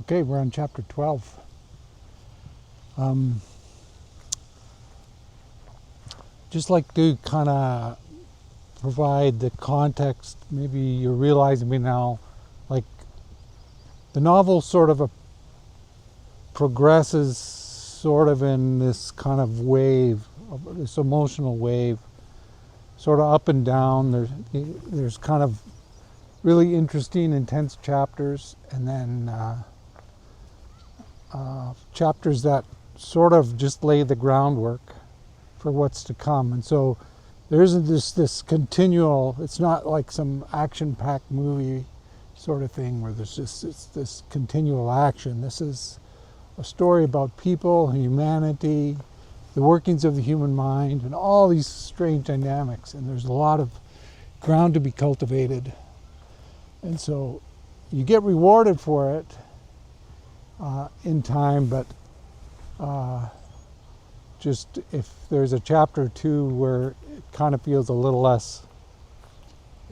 Okay, we're on chapter 12. Just like to kind of provide the context, maybe you're realizing me now, like the novel sort of progresses sort of in this kind of wave, this emotional wave, sort of up and down. There's kind of really interesting, intense chapters, and then chapters that sort of just lay the groundwork for what's to come. And so there isn't this continual, it's not like some action-packed movie sort of thing where there's just this continual action. This is a story about people, humanity, the workings of the human mind, and all these strange dynamics. And there's a lot of ground to be cultivated. And so you get rewarded for it in time, but just if there's a chapter or two where it kind of feels a little less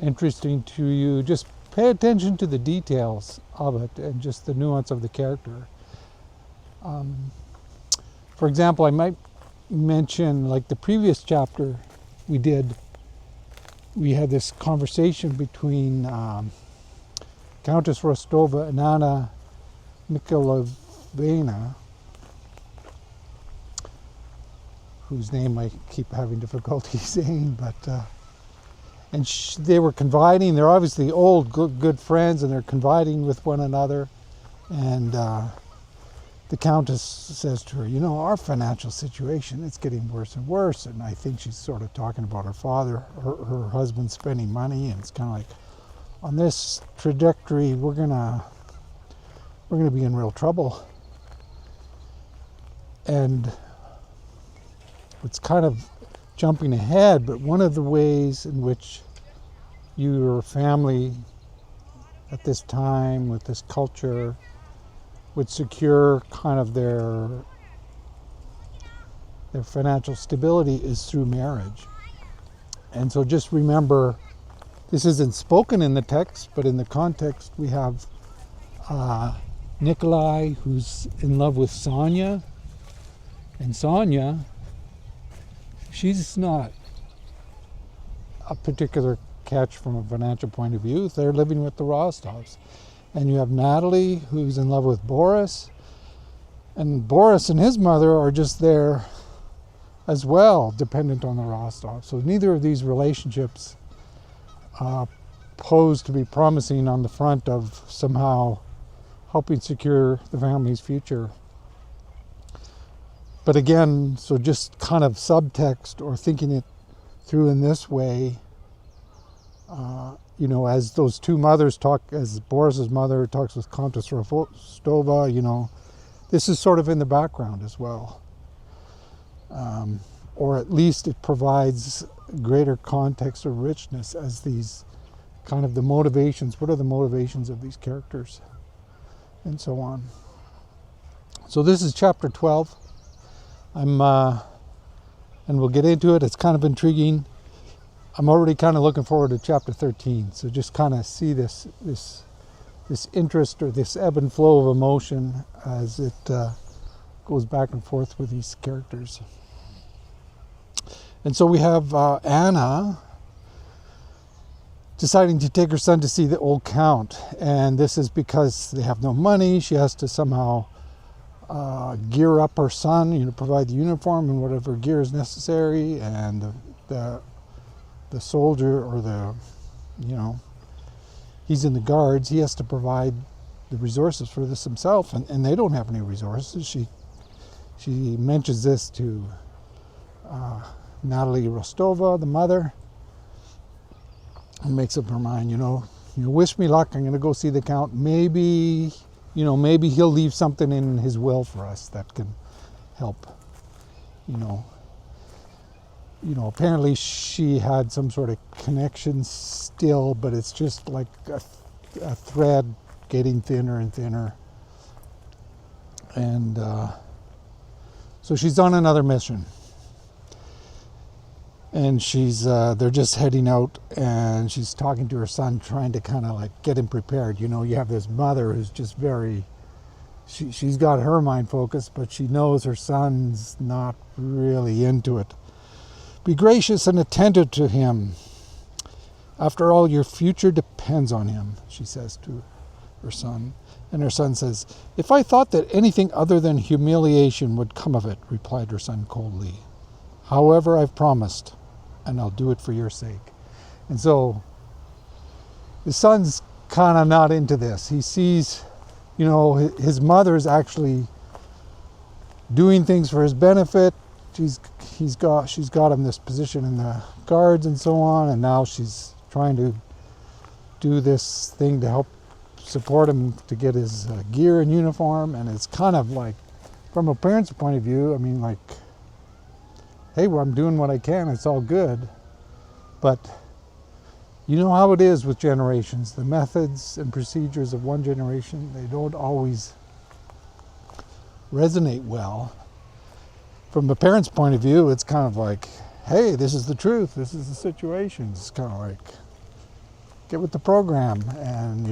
interesting to you, just pay attention to the details of it and just the nuance of the character. For example, I might mention, like the previous chapter we had this conversation between Countess Rostova and Anna Mikhailovna, whose name I keep having difficulty saying, but and they were confiding. They're obviously old, good friends, and they're confiding with one another. And the Countess says to her, "You know, our financial situation, it's getting worse and worse." And I think she's sort of talking about her father, her husband spending money, and it's kind of like, on this trajectory, we're gonna be in real trouble. And it's kind of jumping ahead, but one of the ways in which your family at this time with this culture would secure kind of their financial stability is through marriage. And so just remember, this isn't spoken in the text, but in the context we have Nikolai, who's in love with Sonia, and Sonia, she's not a particular catch from a financial point of view. They're living with the Rostovs. And you have Natalie, who's in love with Boris. And Boris and his mother are just there as well, dependent on the Rostovs. So neither of these relationships pose to be promising on the front of somehow helping secure the family's future. But again, so just kind of subtext or thinking it through in this way, as those two mothers talk, as Boris's mother talks with Countess Rostova, this is sort of in the background as well. Or at least it provides greater context or richness as these kind of the motivations, what are the motivations of these characters, and so on. So this is chapter 12. And we'll get into it. It's kind of intriguing. I'm already kind of looking forward to chapter 13. So just kind of see this interest or this ebb and flow of emotion as it goes back and forth with these characters. And so we have Anna deciding to take her son to see the old Count. And this is because they have no money. She has to somehow gear up her son, provide the uniform and whatever gear is necessary, and the soldier or he's in the guards. He has to provide the resources for this himself, and they don't have any resources. She mentions this to Natalie Rostova, the mother, and makes up her mind. Wish me luck. I'm going to go see the Count. Maybe he'll leave something in his will for us that can help. Apparently she had some sort of connection still, but it's just like a thread getting thinner and thinner. And so she's on another mission. And they're just heading out, and she's talking to her son, trying to kind of like get him prepared. You have this mother who's just very she's got her mind focused, but she knows her son's not really into it. Be gracious and attentive to him. After all, your future depends on him, she says to her son. And her son says, if I thought that anything other than humiliation would come of it, replied her son coldly. However, I've promised, and I'll do it for your sake. And so the son's kind of not into this. He sees, his mother's actually doing things for his benefit. She's got him this position in the guards and so on, and now she's trying to do this thing to help support him to get his gear and uniform. And it's kind of like, from a parent's point of view, I mean, like, hey, well, I'm doing what I can, it's all good. But you know how it is with generations. The methods and procedures of one generation, they don't always resonate well. From a parent's point of view, it's kind of like, hey, this is the truth, this is the situation. It's kind of like, get with the program. And,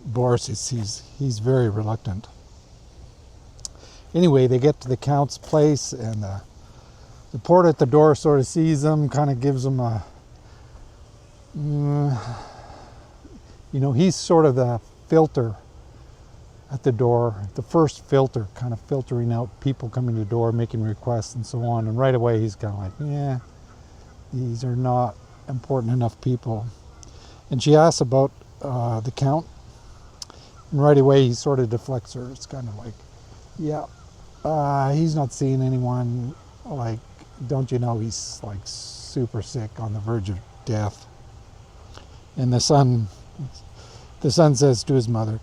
Boris, he's very reluctant. Anyway, they get to the Count's place, and the porter at the door sort of sees them, kind of gives them a, he's sort of the filter at the door, the first filter, kind of filtering out people coming to the door, making requests and so on. And right away he's kind of like, yeah, these are not important enough people. And she asks about the Count, and right away he sort of deflects her. It's kind of like, yeah, he's not seeing anyone. Like, don't you know he's like super sick, on the verge of death. And the son says to his mother,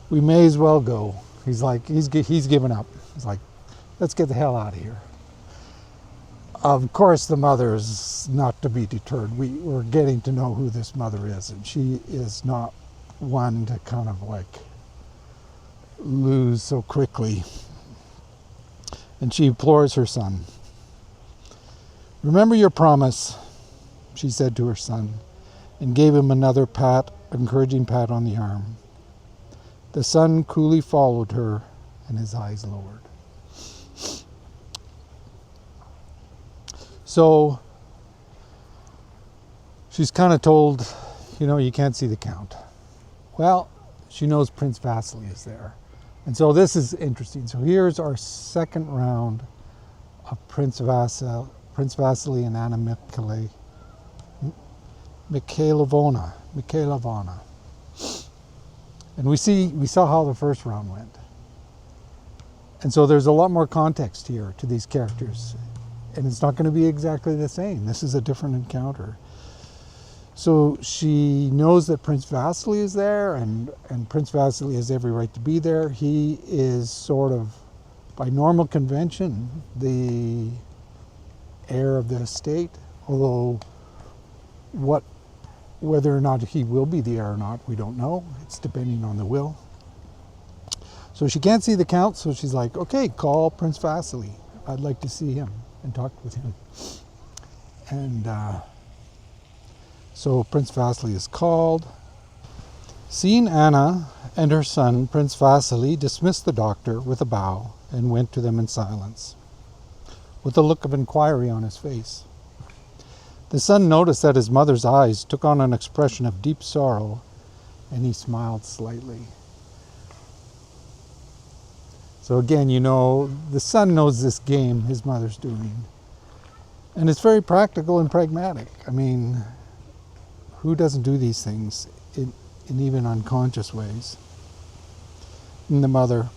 we may as well go. He's like, he's given up. He's like, let's get the hell out of here. Of course, the mother is not to be deterred. We're getting to know who this mother is, and she is not one to kind of like lose so quickly. And she implores her son. Remember your promise, she said to her son, and gave him another encouraging pat on the arm. The son coolly followed her, and his eyes lowered. So she's kind of told, you can't see the Count. Well, she knows Prince Vasily is there. And so this is interesting. So here's our second round of Prince Vasily and Anna Mikhailovna. And we saw how the first round went. And so there's a lot more context here to these characters. And it's not going to be exactly the same. This is a different encounter. So she knows that Prince Vasily is there, and Prince Vasily has every right to be there. He is sort of, by normal convention, the heir of the estate, although whether or not he will be the heir or not, we don't know. It's depending on the will. So she can't see the Count, so she's like, okay, call Prince Vasily. I'd like to see him and talk with him. And so Prince Vasily is called. Seeing Anna and her son, Prince Vasily dismissed the doctor with a bow and went to them in silence, with a look of inquiry on his face. The son noticed that his mother's eyes took on an expression of deep sorrow, and he smiled slightly. So again, the son knows this game his mother's doing. And it's very practical and pragmatic. I mean, who doesn't do these things in even unconscious ways? And the mother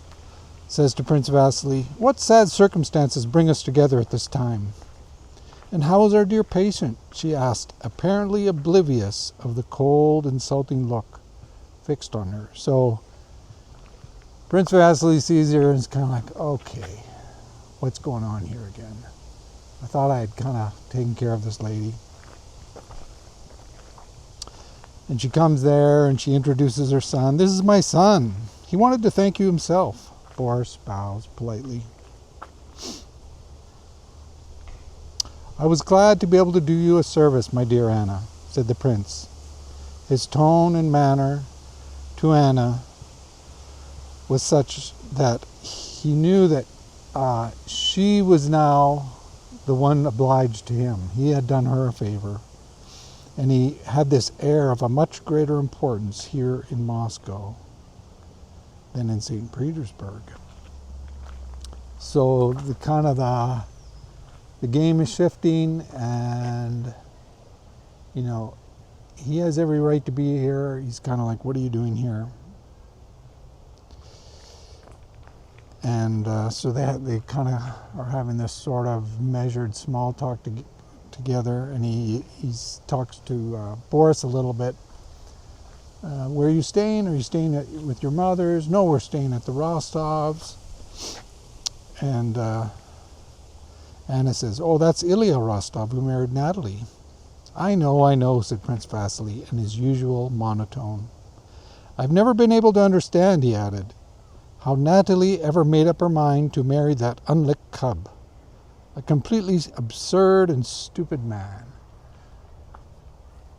says to Prince Vasily, what sad circumstances bring us together at this time? And how is our dear patient? She asked, apparently oblivious of the cold, insulting look fixed on her. So Prince Vasily sees her and is kind of like, okay, what's going on here again? I thought I had kind of taken care of this lady. And she comes there and she introduces her son. This is my son. He wanted to thank you himself. Boris bows politely. I was glad to be able to do you a service, my dear Anna, said the prince. His tone and manner to Anna was such that he knew that she was now the one obliged to him. He had done her a favor. And he had this air of a much greater importance here in Moscow than in St. Petersburg. So the game is shifting, and he has every right to be here. He's kind of like, what are you doing here? And so they kind of are having this sort of measured small talk together, and he talks to Boris a little bit. Where are you staying? Are you staying with your mothers? No, we're staying at the Rostovs. And Anna says, oh, that's Ilya Rostov who married Natalie. I know, said Prince Vasily in his usual monotone. I've never been able to understand, he added, how Natalie ever made up her mind to marry that unlicked cub. A completely absurd and stupid man.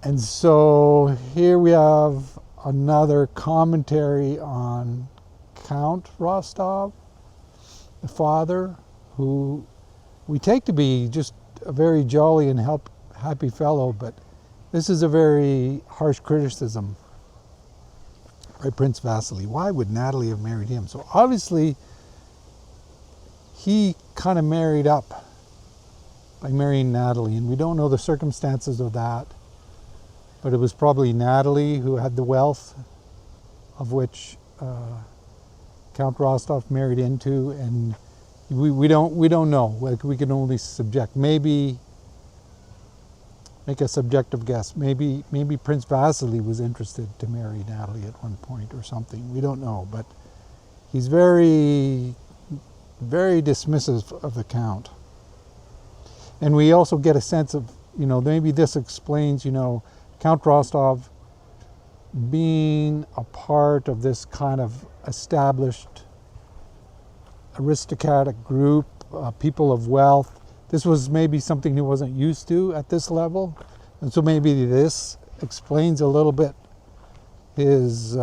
And so here we have another commentary on Count Rostov, the father, who we take to be just a very jolly and happy fellow, but this is a very harsh criticism by Prince Vasily. Why would Natalie have married him? So obviously he kind of married up by marrying Natalie, and we don't know the circumstances of that, but it was probably Natalie who had the wealth of which Count Rostov married into, and we don't know. Like, we can only maybe make a subjective guess. Maybe Prince Vasily was interested to marry Natalie at one point or something. We don't know, but he's very, very dismissive of the Count. And we also get a sense of, maybe this explains, Count Rostov being a part of this kind of established aristocratic group, people of wealth. This was maybe something he wasn't used to at this level. And so maybe this explains a little bit his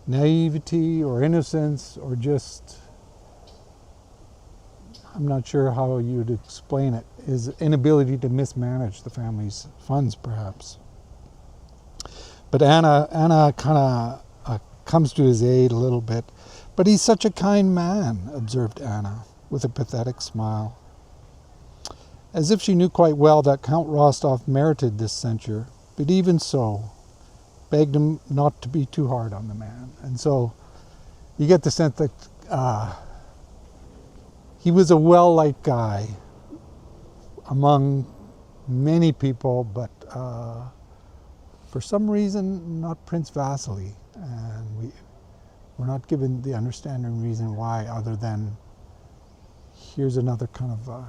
naivety or innocence, or just, I'm not sure how you'd explain it, his inability to mismanage the family's funds, perhaps. But Anna kind of comes to his aid a little bit. But he's such a kind man, observed Anna, with a pathetic smile. As if she knew quite well that Count Rostov merited this censure, but even so, begged him not to be too hard on the man. And so you get the sense that he was a well-liked guy among many people, but for some reason, not Prince Vasily. And we're not given the understanding reason why, other than here's another kind of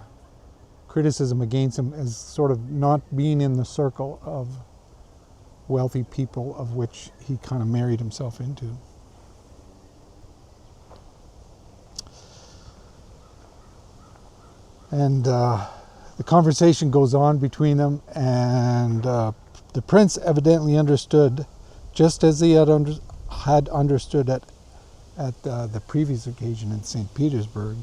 criticism against him as sort of not being in the circle of wealthy people of which he kind of married himself into. And the conversation goes on between them, and the prince evidently understood, just as he had understood at the previous occasion in St. Petersburg,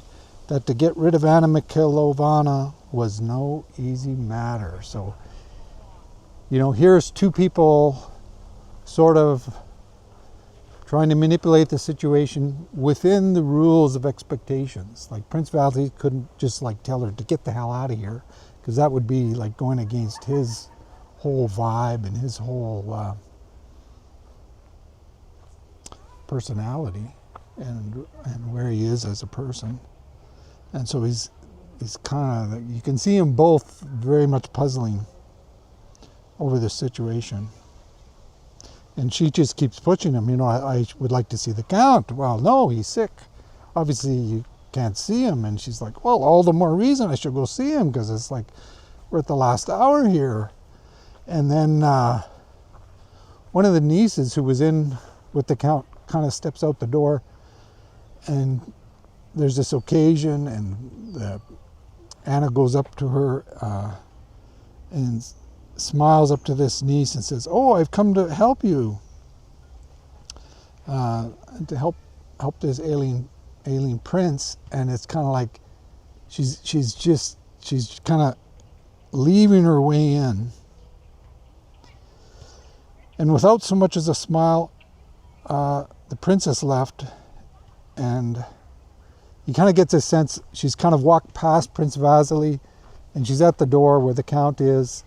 that to get rid of Anna Mikhailovna was no easy matter. So, here's two people sort of trying to manipulate the situation within the rules of expectations. Like, Prince Vasily couldn't just tell her to get the hell out of here, because that would be like going against his whole vibe and his whole personality and where he is as a person. And so he's kind of, you can see them both very much puzzling over this situation. And she just keeps pushing him, I would like to see the Count. Well, no, he's sick. Obviously you can't see him. And she's like, well, all the more reason I should go see him, because it's like we're at the last hour here. And then one of the nieces who was in with the Count kind of steps out the door, and there's this occasion, and Anna goes up to her and smiles up to this niece and says, oh, I've come to help you. to help this alien prince, and it's kind of like she's kind of leaving her way in, and without so much as a smile, the princess left, and he kind of gets a sense she's kind of walked past Prince Vasily, and she's at the door where the Count is,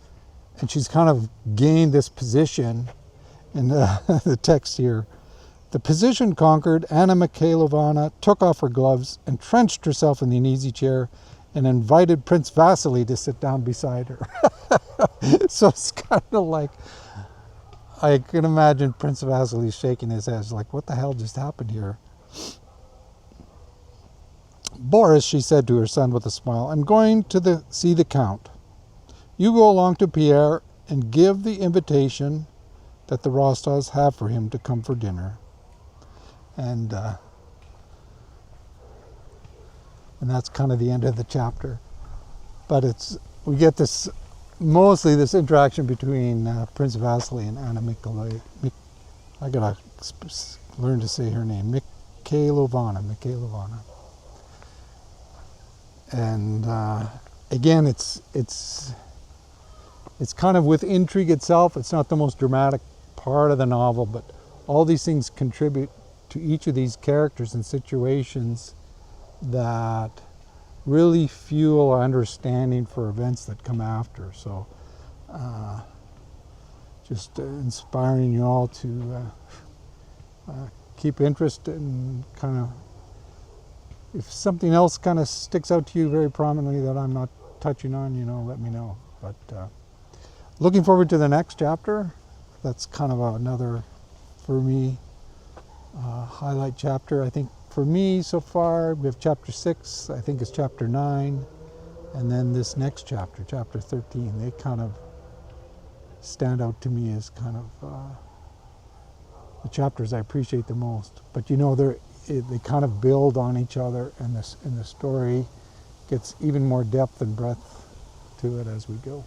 and she's kind of gained this position. In the text here, the position conquered, Anna Mikhailovna took off her gloves, entrenched herself in an easy chair, and invited Prince Vasily to sit down beside her. So it's kind of like, I can imagine Prince Vasily shaking his head, like, what the hell just happened here? Boris, she said to her son with a smile, I'm going to see the Count. You go along to Pierre and give the invitation that the Rostovs have for him to come for dinner. And that's kind of the end of the chapter. But we get mostly this interaction between Prince Vasily and Anna Mikhailovna. I gotta learn to say her name, Mikhailovna. And again, it's kind of with intrigue itself. It's not the most dramatic part of the novel, but all these things contribute to each of these characters and situations that really fuel our understanding for events that come after. So just inspiring you all to keep interest and kind of, if something else kind of sticks out to you very prominently that I'm not touching on, let me know. But looking forward to the next chapter. That's kind of another, for me, highlight chapter. I think for me so far, we have chapter 6, I think it's chapter 9, and then this next chapter, chapter 13. They kind of stand out to me as kind of the chapters I appreciate the most. But they kind of build on each other, and the story gets even more depth and breadth to it as we go.